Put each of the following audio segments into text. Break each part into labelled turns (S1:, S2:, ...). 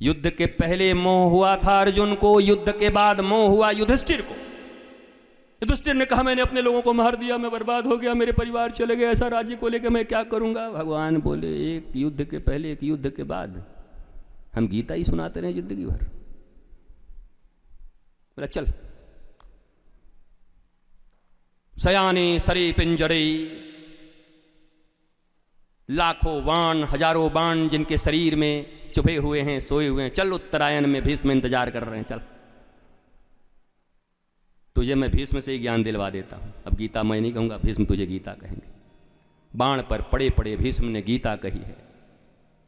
S1: युद्ध के पहले मोह हुआ था अर्जुन को, युद्ध के बाद मोह हुआ युधिष्ठिर को। युधिष्ठिर ने कहा मैंने अपने लोगों को मार दिया, मैं बर्बाद हो गया, मेरे परिवार चले गए, ऐसा राज्य को लेकर मैं क्या करूंगा। भगवान बोले एक युद्ध के पहले एक युद्ध के बाद हम गीता ही सुनाते रहे जिंदगी भर। बोला चल सयाने सरे पिंजरे, लाखों बाण हजारों बाण जिनके शरीर में चुभे हुए हैं, सोए हुए हैं, चल उत्तरायण में भीष्म इंतजार कर रहे हैं, चल तुझे मैं भीष्म से ही ज्ञान दिलवा देता हूं। अब गीता मैं नहीं कहूंगा, भीष्म तुझे गीता कहेंगे। बाण पर पड़े पड़े भीष्म ने गीता कही है,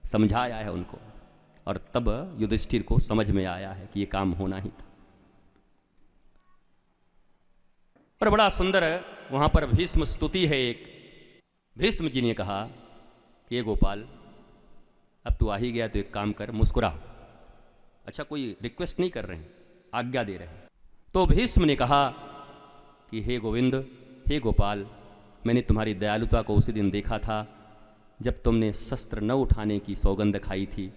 S1: समझाया है उनको, और तब युधिष्ठिर को समझ में आया है कि ये काम होना ही था। पर बड़ा सुंदर वहां पर भीष्म स्तुति है एक। भीष्म जी ने कहा कि ये गोपाल अब तू आ ही गया तो एक काम कर, मुस्कुरा। अच्छा कोई रिक्वेस्ट नहीं कर रहे हैं, आज्ञा दे रहे हैं। तो भीष्म ने कहा कि हे गोविंद, हे गोपाल, मैंने तुम्हारी दयालुता को उसी दिन देखा था जब तुमने शस्त्र न उठाने की सौगंध खाई थी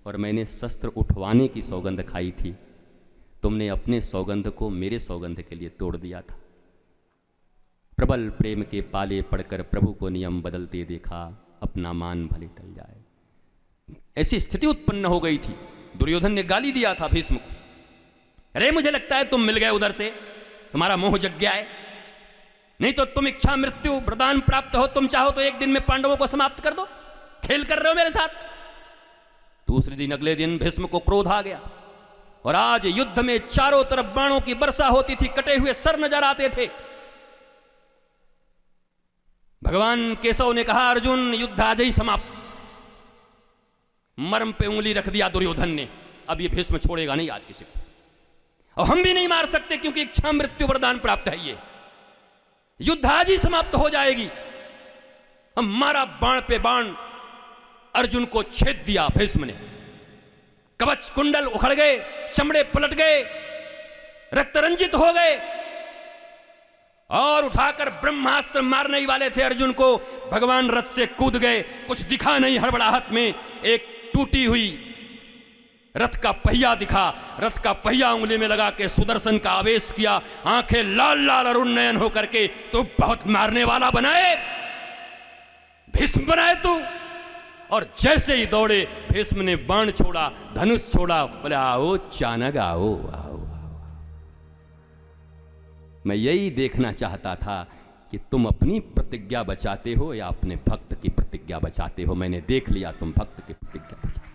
S1: और मैंने शस्त्र उठवाने की सौगंध खाई थी। तुमने अपने सौगंध को मेरे सौगंध के लिए तोड़ दिया था। प्रबल प्रेम के पाले पड़कर प्रभु को नियम बदलते देखा, अपना मान भले टल जाए। ऐसी स्थिति उत्पन्न हो गई थी। दुर्योधन ने गाली दिया था भीष्म को, अरे मुझे लगता है तुम मिल गए उधर से, तुम्हारा मोह जग गया है, नहीं तो तुम इच्छा मृत्यु वरदान प्राप्त हो, तुम चाहो तो एक दिन में पांडवों को समाप्त कर दो, खेल कर रहे हो मेरे साथ। दूसरे दिन अगले दिन भीष्म को क्रोध आ गया और आज युद्ध में चारों तरफ बाणों की वर्षा होती थी, कटे हुए सर नजर आते थे। भगवान केशव ने कहा अर्जुन युद्ध आज ही समाप्त। मर्म पे उंगली रख दिया दुर्योधन ने, अब ये भीष्म छोड़ेगा नहीं आज किसी को, और हम भी नहीं मार सकते क्योंकि इच्छा मृत्यु वरदान प्राप्त है। ये युद्ध आज ही समाप्त हो जाएगी। हम मारा बाण पे बाण, अर्जुन को छेद दिया भीष्म ने। कवच कुंडल उखड़ गए, चमड़े पलट गए, रक्त रंजित हो गए, और उठाकर ब्रह्मास्त्र मारने ही वाले थे अर्जुन को, भगवान रथ से कूद गए। कुछ दिखा नहीं, हड़बड़ाहट में एक टूटी हुई रथ का पहिया दिखा, रथ का पहिया उंगली में लगा के सुदर्शन का आवेश किया, आंखें लाल लाल अरुण नयन होकर के, तो बहुत मारने वाला बनाए, भीष्म बनाए तू। और जैसे ही दौड़े भीष्म ने बाण छोड़ा, धनुष छोड़ा, बोले आओ चाणक आओ आओ। मैं यही देखना चाहता था कि तुम अपनी प्रतिज्ञा बचाते हो या अपने भक्त की प्रतिज्ञा बचाते हो। मैंने देख लिया तुम भक्त की प्रतिज्ञा बचाते।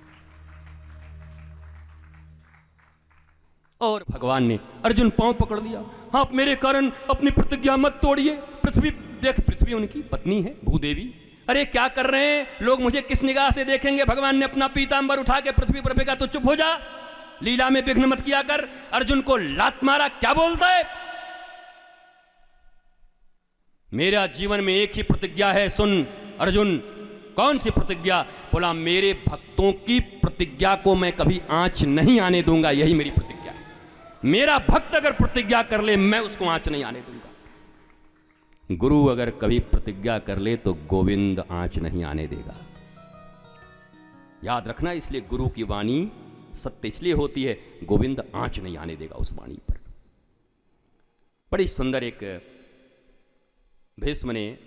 S1: और भगवान ने अर्जुन पांव पकड़ दिया, हाँ मेरे कारण अपनी प्रतिज्ञा मत तोड़िए। पृथ्वी देख, पृथ्वी उनकी पत्नी है भूदेवी, अरे क्या कर रहे हैं लोग, मुझे किस निगाह से देखेंगे। भगवान ने अपना पीतांबर उठा के पृथ्वी पर फेंका, तो चुप हो जा, लीला में विघ्न मत किया कर। अर्जुन को लात मारा, क्या बोलता है, मेरा जीवन में एक ही प्रतिज्ञा है, सुन अर्जुन। कौन सी प्रतिज्ञा? बोला मेरे भक्तों की प्रतिज्ञा को मैं कभी आंच नहीं आने दूंगा, यही मेरी प्रतिज्ञा है। मेरा भक्त अगर प्रतिज्ञा कर ले मैं उसको आंच नहीं आने दूंगा। गुरु अगर कभी प्रतिज्ञा कर ले तो गोविंद आंच नहीं आने देगा। याद रखना, इसलिए गुरु की वाणी सत्य इसलिए होती है, गोविंद आंच नहीं आने देगा उस वाणी पर। बड़ी सुंदर एक भीष्म ने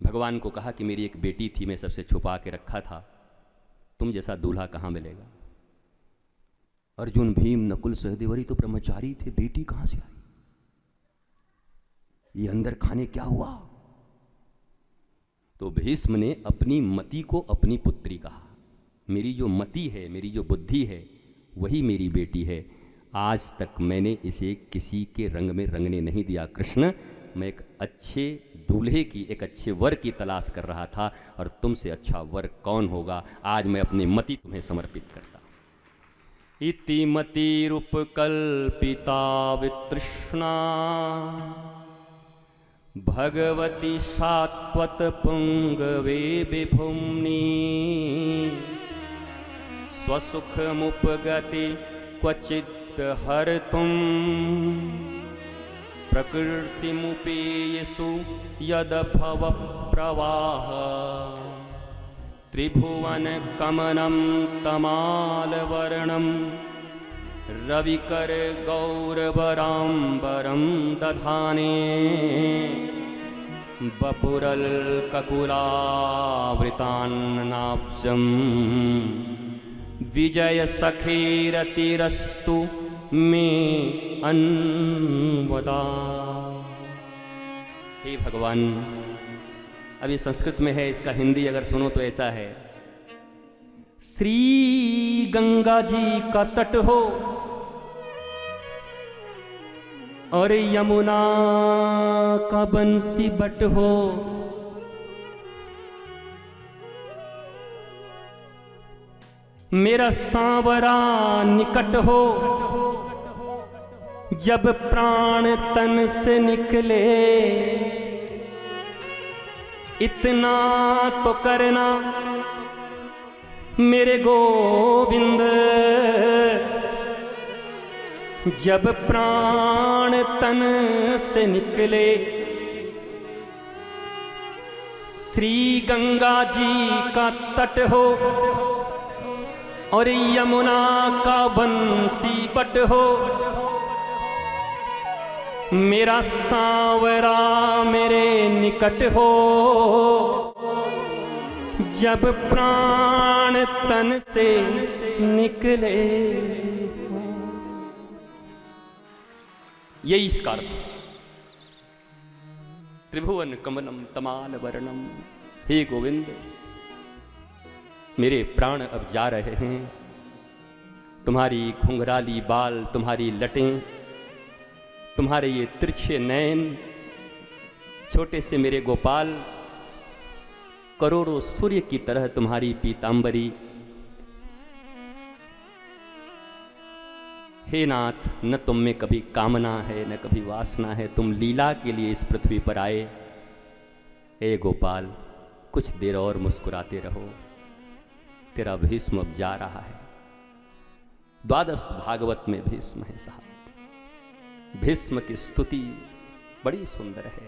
S1: भगवान को कहा कि मेरी एक बेटी थी, मैं सबसे छुपा के रखा था, तुम जैसा दूल्हा कहां मिलेगा। अर्जुन भीम नकुल सहदेवरी तो ब्रह्मचारी थे, बेटी कहां से आई, ये अंदर खाने क्या हुआ। तो भीष्म ने अपनी मति को अपनी पुत्री कहा, मेरी जो मति है, मेरी जो बुद्धि है, वही मेरी बेटी है। आज तक मैंने इसे किसी के रंग में रंगने नहीं दिया कृष्ण। मैं एक अच्छे दूल्हे की, एक अच्छे वर की तलाश कर रहा था, और तुमसे अच्छा वर कौन होगा। आज मैं अपनी मति तुम्हें समर्पित करता। इति मतिरुपकल्पिता वितृष्णा भगवती सात्वत पुंगवे विभुम्नि स्वसुखमुपगति क्वचित् हर्तुं प्रकृतिमुपेयसु यदभव प्रवाह त्रिभुवन कमनं तमालवर्णं रविकर गौरवराम्बरं दधाने बपुरल ककुलावृतान्नाब्जं विजय सखेरतिरस्तु मे अन्वदा। हे भगवान, अभी संस्कृत में है, इसका हिंदी अगर सुनो तो ऐसा है। श्री गंगा जी का तट हो और यमुना का बंसी बट हो, मेरा सांवरा निकट हो, जब प्राण तन से निकले इतना तो करना मेरे गोविंद, जब प्राण तन से निकले। श्री गंगा जी का तट हो और यमुना का बंसी बट हो, मेरा सांवरा मेरे निकट हो, जब प्राण तन से निकले। यही इसका अर्थ। त्रिभुवन कमलम तमाल वर्णम, हे गोविंद, मेरे प्राण अब जा रहे हैं। तुम्हारी घुंघराली बाल, तुम्हारी लटें, तुम्हारे ये तिरछे नयन, छोटे से मेरे गोपाल, करोड़ों सूर्य की तरह तुम्हारी पीतांबरी। हे नाथ, न तुम में कभी कामना है न कभी वासना है, तुम लीला के लिए इस पृथ्वी पर आए। हे गोपाल, कुछ देर और मुस्कुराते रहो, तेरा भीष्म अब जा रहा है। द्वादश भागवत में भीष्म है साहब। भीष्म की स्तुति बड़ी सुंदर है।